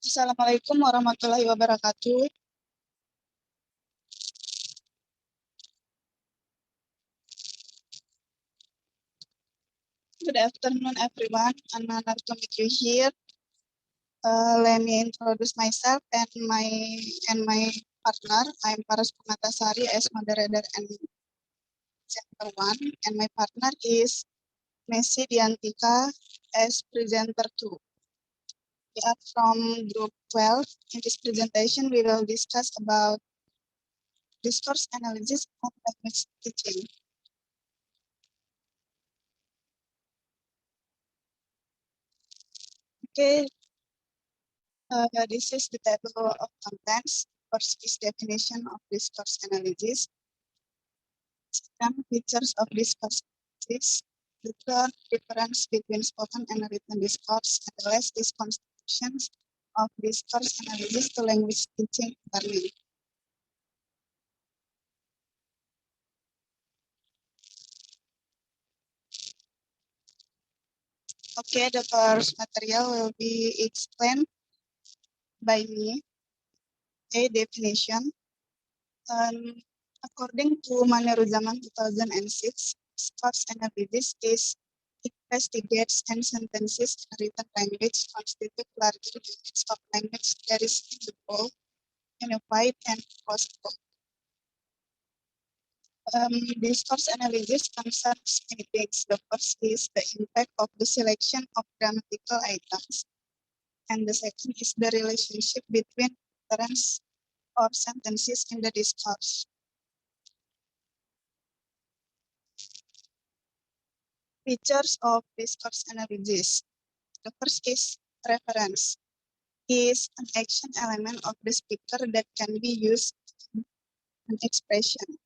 Assalamualaikum warahmatullahi wabarakatuh. Good afternoon, everyone. I'm honored to meet you here. Let me introduce myself and my partner. I'm Paras Pumatasari as moderator and chapter 1, and my partner is Messi Diantika as presenter 2. We are from group 12. In this presentation, we will discuss about discourse analysis and language teaching. Okay, this is the table of contents. First is definition of discourse analysis. Second, features of discourse analysis. The third, difference between spoken and written discourse. And the last is contributions of discourse analysis to language teaching and learning. Okay, the first material will be explained by me. A definition. According to Maniruzzaman 2006, discourse analysis investigates and sentences in written language constitute larger units of language that is visible, unified, and possible. Discourse analysis concerns many things. The first is the impact of the selection of grammatical items, and the second is the relationship between utterance or sentences in the discourse. Features of discourse analysis. The first is reference. Is an action element of the speaker that can be used in an expression.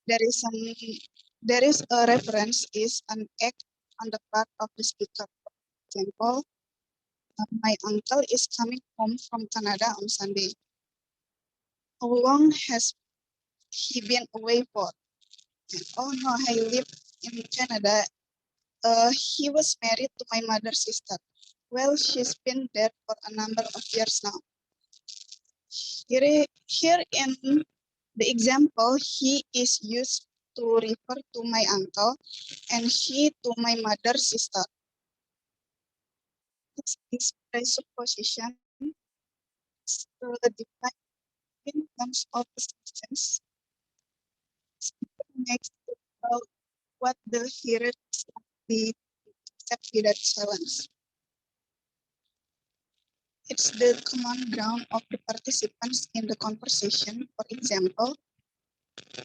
There is a reference is an act on the part of the speaker. For example, my uncle is coming home from Canada on Sunday. How long has he been away for? Oh no, I live in Canada. He was married to my mother's sister. Well, she's been there for a number of years now. Here in the example, he is used to refer to my uncle and she to my mother's sister. This presupposition is defined in terms of the sentence. Next, what the hearer be accept without challenge. It's the common ground of the participants in the conversation. For example,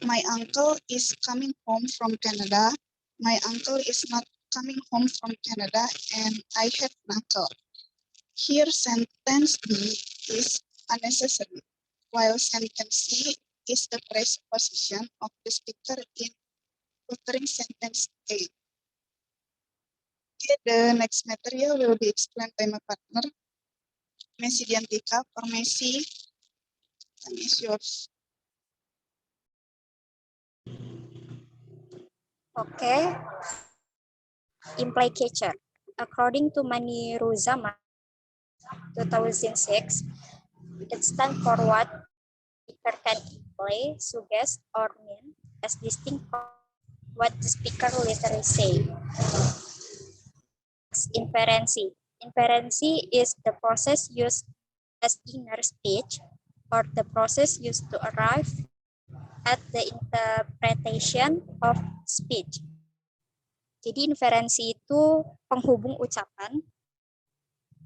my uncle is coming home from Canada. My uncle is not coming home from Canada, and I have an uncle. Here, sentence B is unnecessary, while sentence C is the presupposition of the speaker in uttering sentence A. Okay, the next material will be explained by my partner, Messi Diantika. For Messi, time is yours. Okay. Implicature. According to Maniruzzaman 2006, it stands for what speaker can imply, suggest, or mean as distinct from what the speaker literally say. Inferency. Inferency is the process used as inner speech or the process used to arrive at the interpretation of speech. Jadi inferensi itu penghubung ucapan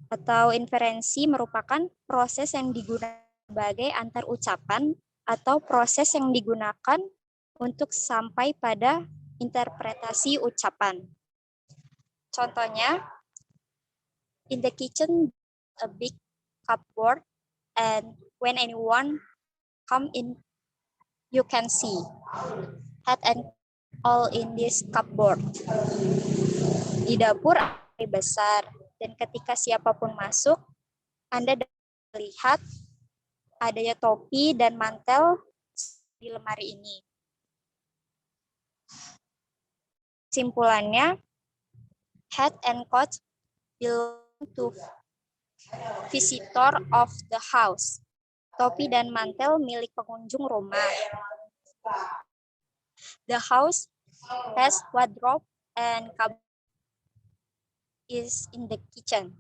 atau inferensi merupakan proses yang digunakan sebagai antar ucapan atau proses yang digunakan untuk sampai pada interpretasi ucapan. Contohnya, in the kitchen, a big cupboard, and when anyone come in, you can see hat and all in this cupboard. Di dapur ada besar, dan ketika siapapun masuk, Anda dapat melihat adanya topi dan mantel di lemari ini. Simpulannya, hat and coat belong to visitor of the house. Topi dan mantel milik pengunjung rumah. The house has wardrobe and cupboard is in the kitchen.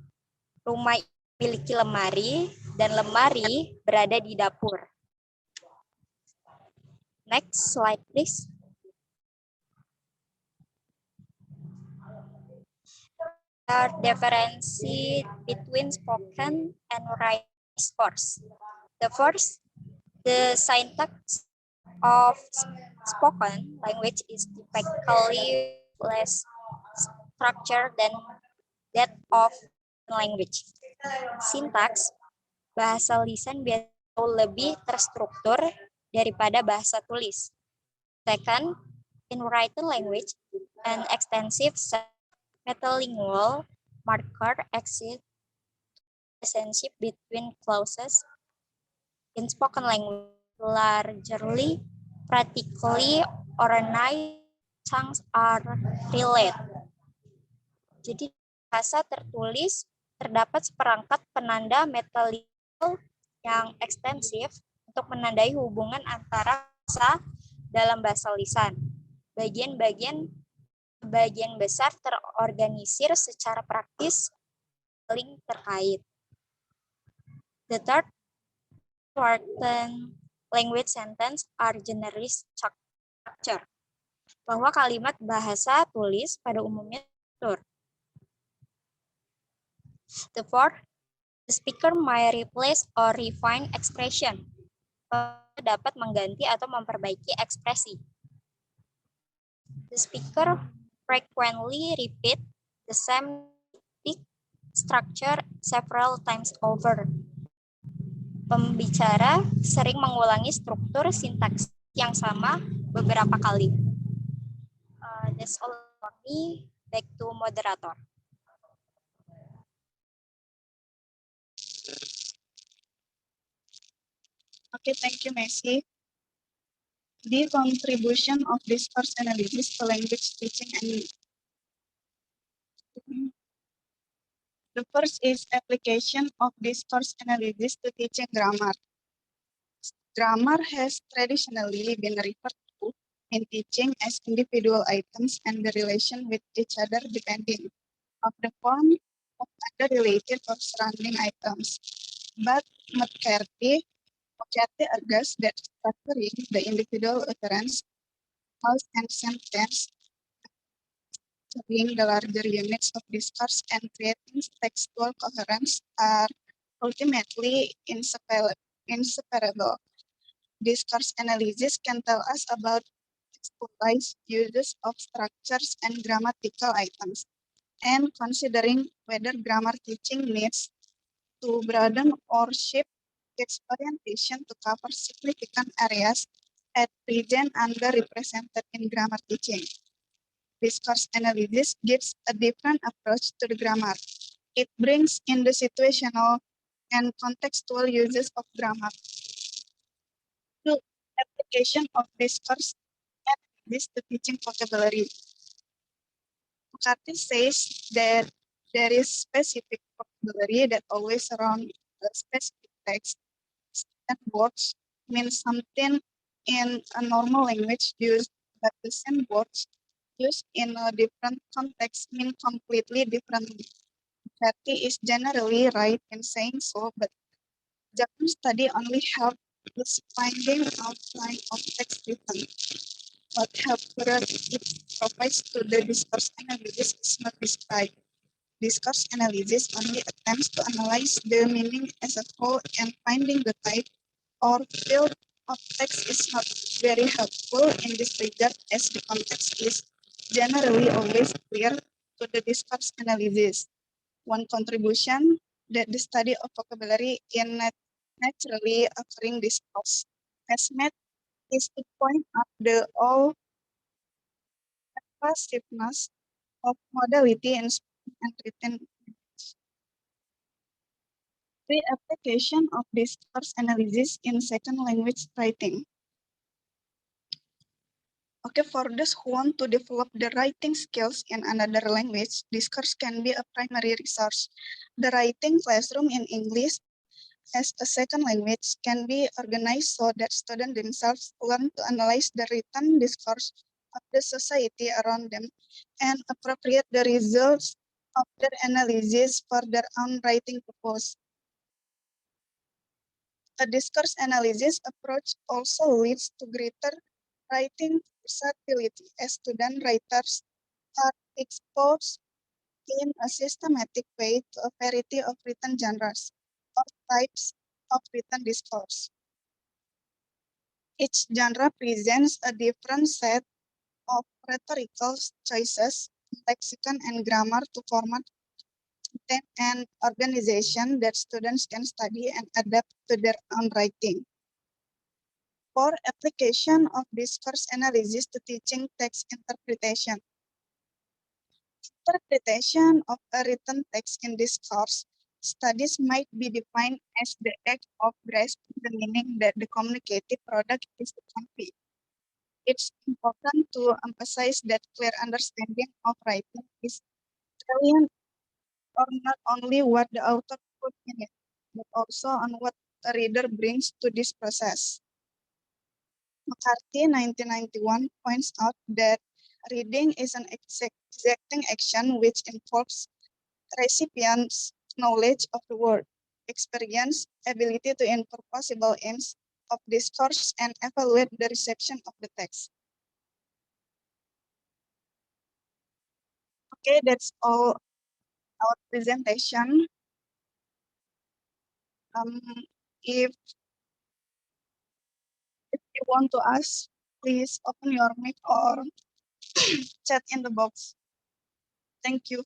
Rumah memiliki lemari dan lemari berada di dapur. Next slide, please. There are differences between spoken and written discourse. The first, the syntax of spoken language is typically less structured than that of language. Sintaks bahasa lisan biasanya lebih terstruktur daripada bahasa tulis. Second, in written language, an extensive set metalingual marker exists relationship between clauses in spoken language largely practically organized chunks are related. Jadi bahasa tertulis terdapat seperangkat penanda metalingual yang ekstensif untuk menandai hubungan antara bahasa dalam bahasa lisan. Bagian besar terorganisir secara praktis saling terkait. The third, written language sentence are generally structured, bahwa kalimat bahasa tulis pada umumnya struktur. The fourth, the speaker may replace or refine expression, dapat mengganti atau memperbaiki ekspresi. The speaker frequently repeat the same structure several times over. Pembicara sering mengulangi struktur sintaks yang sama beberapa kali. That's all for me. Back to moderator. Okay, thank you, Messi. The contribution of discourse analysis to language teaching and the first is application of discourse analysis to teaching grammar. Grammar has traditionally been referred to in teaching as individual items and the relation with each other depending on the form of other related or surrounding items. But McCarthy argues that structuring the individual utterance, clause, and sentence, studying the larger units of discourse and creating textual coherence are ultimately inseparable. Discourse analysis can tell us about textualized uses of structures and grammatical items, and considering whether grammar teaching needs to broaden or shape its orientation to cover significant areas at present underrepresented in grammar teaching. Discourse analysis gives a different approach to the grammar. It brings in the situational and contextual uses of grammar. Two, application of discourse analysis to teaching vocabulary. McCarthy says that there is specific vocabulary that always surround a specific text. And words mean something in a normal language used, but the same words used in a different context mean completely different. McCarthy is generally right in saying so, but Japan study only help with finding outline of text written. What help it provides to the discourse analysis is not described. Discourse analysis only attempts to analyze the meaning as a whole, and finding the type or field of text is not very helpful in this regard, as the context is generally always clear to the discourse analysis. One contribution that the study of vocabulary in naturally occurring discourse has made is to point out the all passiveness of modality in spoken and written. The application of discourse analysis in second language writing. Okay, for those who want to develop the writing skills in another language, this course can be a primary resource. The writing classroom in English as a second language can be organized so that students themselves learn to analyze the written discourse of the society around them and appropriate the results of their analysis for their own writing purpose. A discourse analysis approach also leads to greater writing versatility as student writers are exposed in a systematic way to a variety of written genres or types of written discourse. Each genre presents a different set of rhetorical choices, lexicon, and grammar to format content and organization that students can study and adapt to their own writing. For application of discourse analysis to teaching text interpretation. Interpretation of a written text in discourse studies might be defined as the act of grasping the meaning that the communicative product is to convey. It's important to emphasize that clear understanding of writing is brilliant or not only what the author put in it, but also on what a reader brings to this process. McCarthy, 1991, points out that reading is an exacting action which involves recipient's knowledge of the word, experience, ability to infer possible aims of discourse, and evaluate the reception of the text. Okay, that's all our presentation. Um, if you want to ask, please open your mic or chat in the box. Thank you.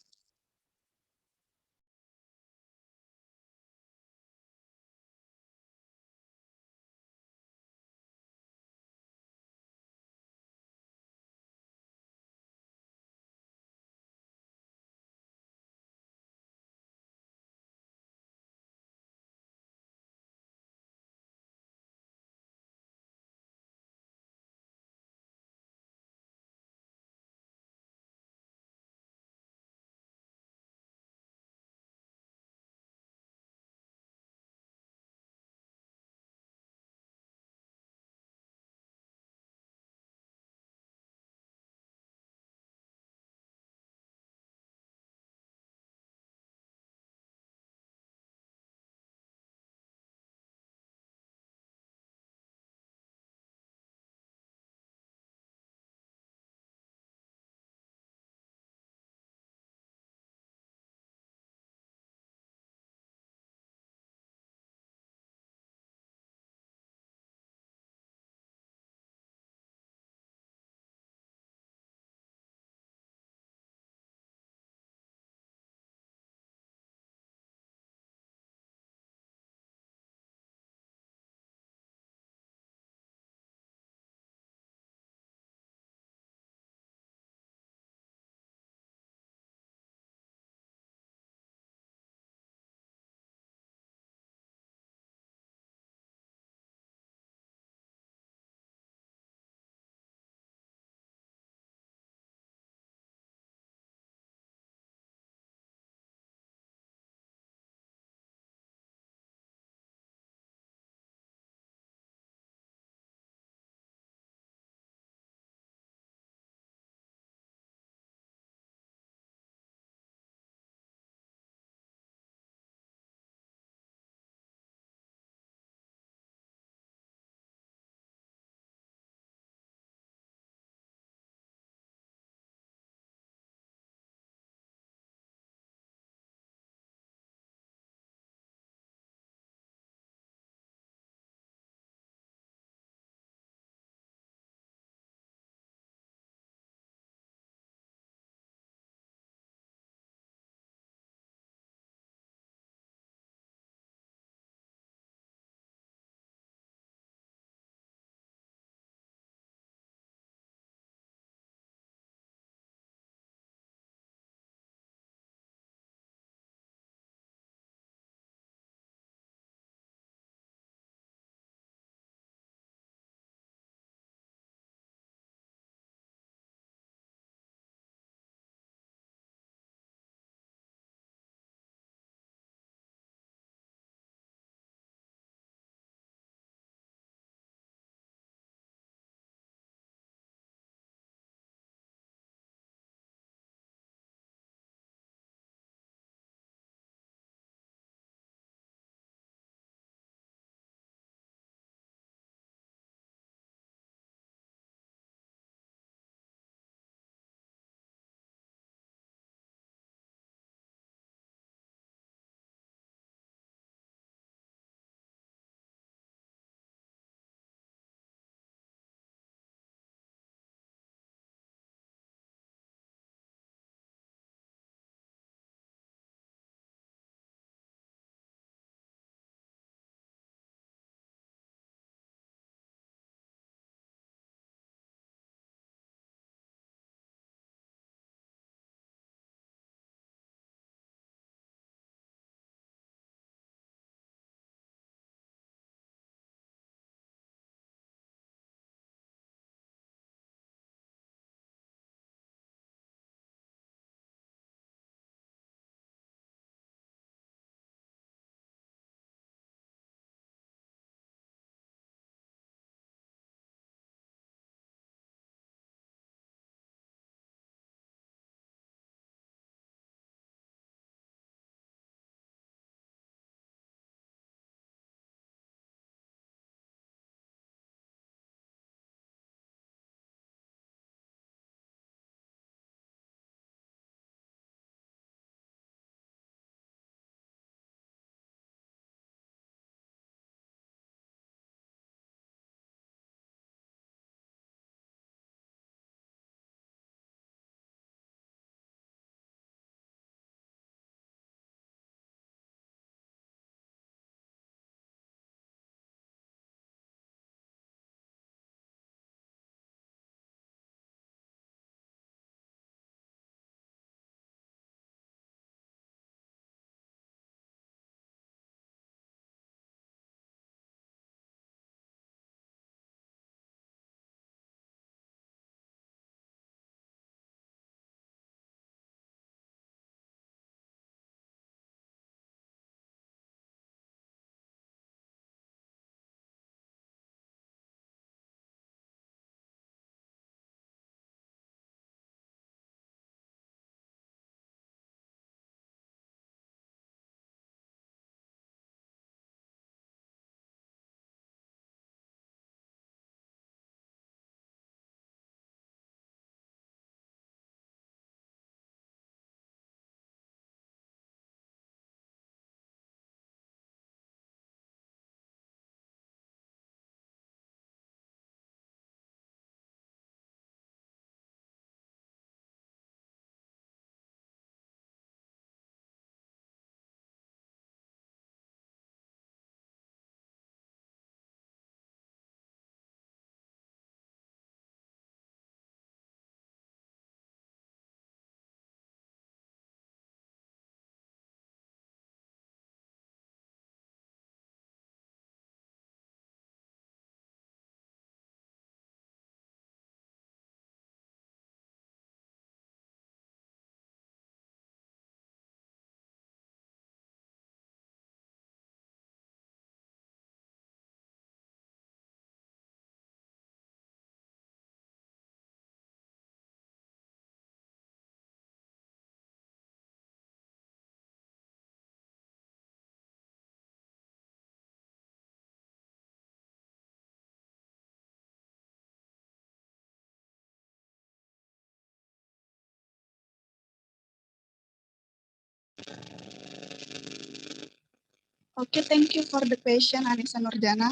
Okay, thank you for the question, Anissa Nurjana.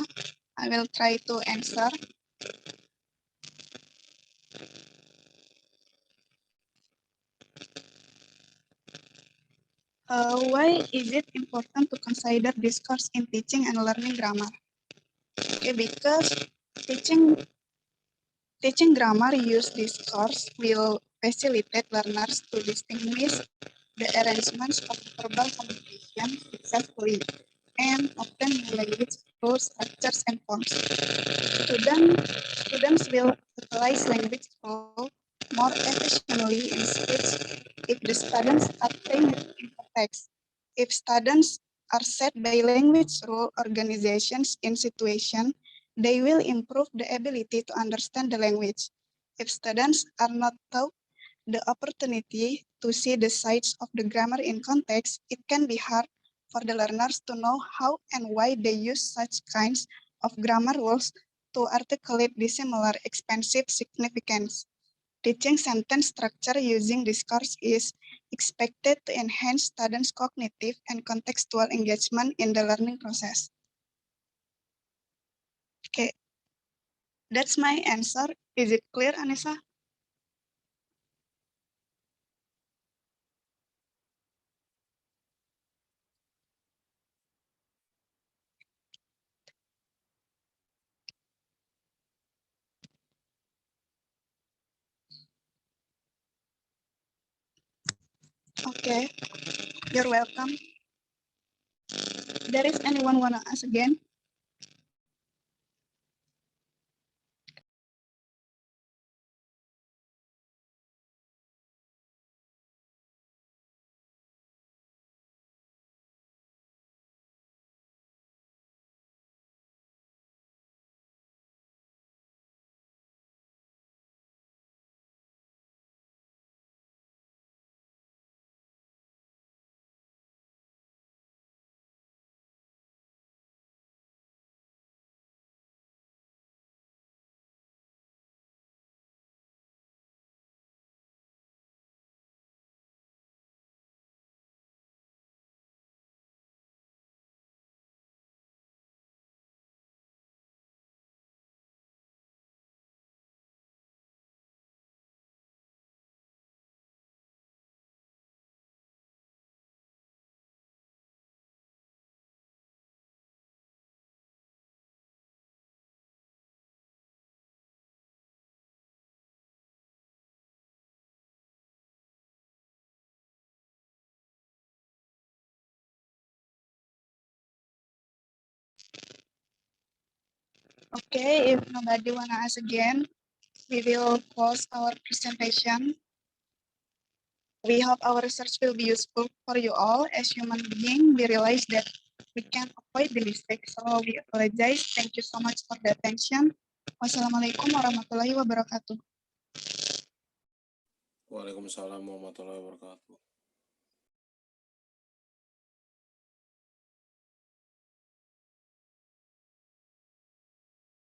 I will try to answer. Why is it important to consider discourse in teaching and learning grammar? Okay, because teaching grammar use discourse will facilitate learners to distinguish the arrangements of verbal communication successfully and often language through structures and forms. Students will utilize language flow more efficiently in speech if the students are trained in context. If students are set by language rule organizations in situation, they will improve the ability to understand the language. If students are not taught the opportunity to see the sides of the grammar in context, it can be hard for the learners to know how and why they use such kinds of grammar rules to articulate dissimilar expansive significance. Teaching sentence structure using discourse is expected to enhance students' cognitive and contextual engagement in the learning process. Okay, that's my answer. Is it clear, Anissa? Okay, you're welcome. There is anyone wanna ask again? Okay, if nobody wanna ask again, we will close our presentation. We hope our research will be useful for you all. As human beings, we realize that we can avoid the mistakes, so we apologize. Thank you so much for the attention. Wassalamualaikum warahmatullahi wabarakatuh. Waalaikumsalam warahmatullahi wabarakatuh.